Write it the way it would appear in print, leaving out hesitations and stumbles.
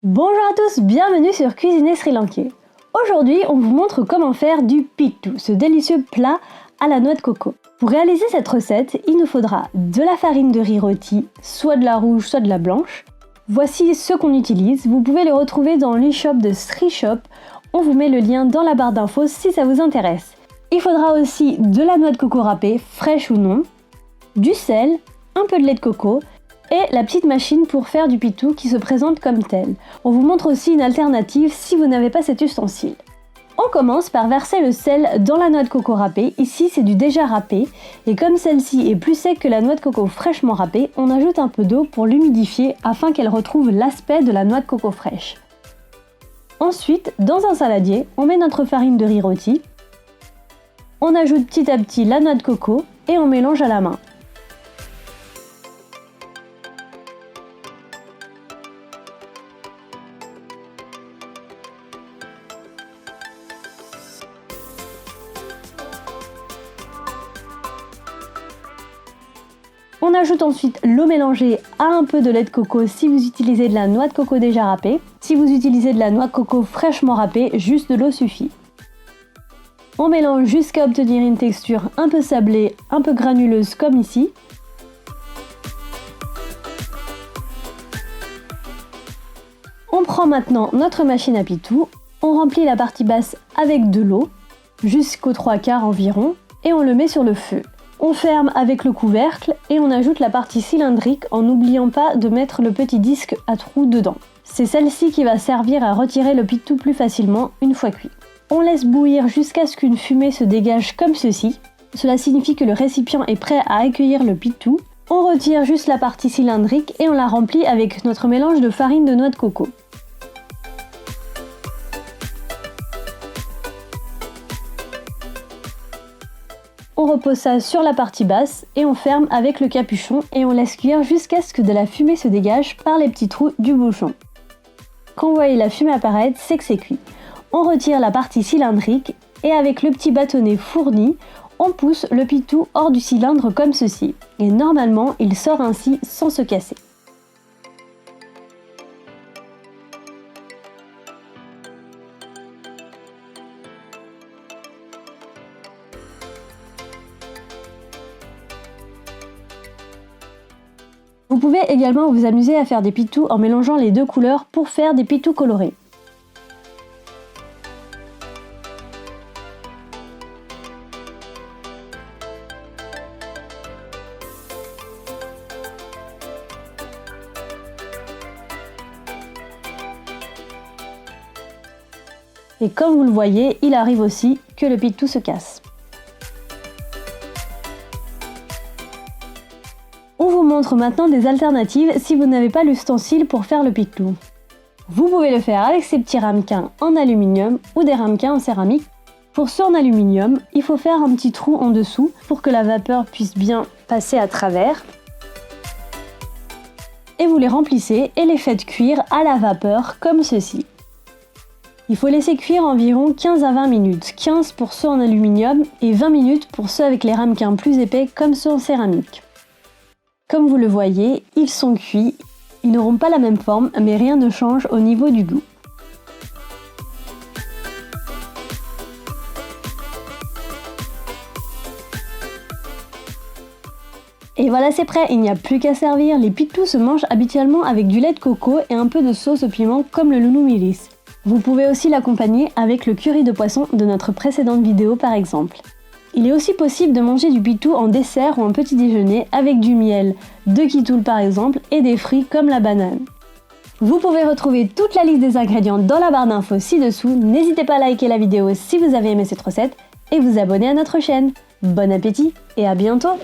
Bonjour à tous, bienvenue sur Cuisiner Sri Lankais. Aujourd'hui, on vous montre comment faire du pittu, ce délicieux plat à la noix de coco. Pour réaliser cette recette, il nous faudra de la farine de riz rôti, soit de la rouge, soit de la blanche. Voici ce qu'on utilise, vous pouvez le retrouver dans l'e-shop de Sri Shop. On vous met le lien dans la barre d'infos si ça vous intéresse. Il faudra aussi de la noix de coco râpée, fraîche ou non, du sel, un peu de lait de coco, et la petite machine pour faire du pittu qui se présente comme telle. On vous montre aussi une alternative si vous n'avez pas cet ustensile. On commence par verser le sel dans la noix de coco râpée, ici c'est du déjà râpé, et comme celle-ci est plus sec que la noix de coco fraîchement râpée, on ajoute un peu d'eau pour l'humidifier afin qu'elle retrouve l'aspect de la noix de coco fraîche. Ensuite, dans un saladier, on met notre farine de riz rôti, on ajoute petit à petit la noix de coco et on mélange à la main. On ajoute ensuite l'eau mélangée à un peu de lait de coco si vous utilisez de la noix de coco déjà râpée. Si vous utilisez de la noix de coco fraîchement râpée, juste de l'eau suffit. On mélange jusqu'à obtenir une texture un peu sablée, un peu granuleuse comme ici. On prend maintenant notre machine à pittu, on remplit la partie basse avec de l'eau, jusqu'aux 3/4 environ, et on le met sur le feu. On ferme avec le couvercle et on ajoute la partie cylindrique en n'oubliant pas de mettre le petit disque à trous dedans. C'est celle-ci qui va servir à retirer le pittu plus facilement une fois cuit. On laisse bouillir jusqu'à ce qu'une fumée se dégage comme ceci. Cela signifie que le récipient est prêt à accueillir le pittu. On retire juste la partie cylindrique et on la remplit avec notre mélange de farine de noix de coco. On repose ça sur la partie basse et on ferme avec le capuchon et on laisse cuire jusqu'à ce que de la fumée se dégage par les petits trous du bouchon. Quand vous voyez la fumée apparaître, c'est que c'est cuit. On retire la partie cylindrique et avec le petit bâtonnet fourni, on pousse le pittu hors du cylindre comme ceci. Et normalement, il sort ainsi sans se casser. Vous pouvez également vous amuser à faire des pittus en mélangeant les deux couleurs pour faire des pittus colorés. Et comme vous le voyez, il arrive aussi que le pittu se casse. On vous montre maintenant des alternatives si vous n'avez pas l'ustensile pour faire le pittu. Vous pouvez le faire avec ces petits ramequins en aluminium ou des ramequins en céramique. Pour ceux en aluminium, il faut faire un petit trou en dessous pour que la vapeur puisse bien passer à travers. Et vous les remplissez et les faites cuire à la vapeur comme ceci. Il faut laisser cuire environ 15 à 20 minutes, 15 pour ceux en aluminium et 20 minutes pour ceux avec les ramequins plus épais comme ceux en céramique. Comme vous le voyez, ils sont cuits, ils n'auront pas la même forme, mais rien ne change au niveau du goût. Et voilà, c'est prêt, il n'y a plus qu'à servir. Les pittus se mangent habituellement avec du lait de coco et un peu de sauce au piment comme le loulou milis. Vous pouvez aussi l'accompagner avec le curry de poisson de notre précédente vidéo par exemple. Il est aussi possible de manger du pittu en dessert ou en petit déjeuner avec du miel, de kitoul par exemple, et des fruits comme la banane. Vous pouvez retrouver toute la liste des ingrédients dans la barre d'infos ci-dessous. N'hésitez pas à liker la vidéo si vous avez aimé cette recette et vous abonner à notre chaîne. Bon appétit et à bientôt!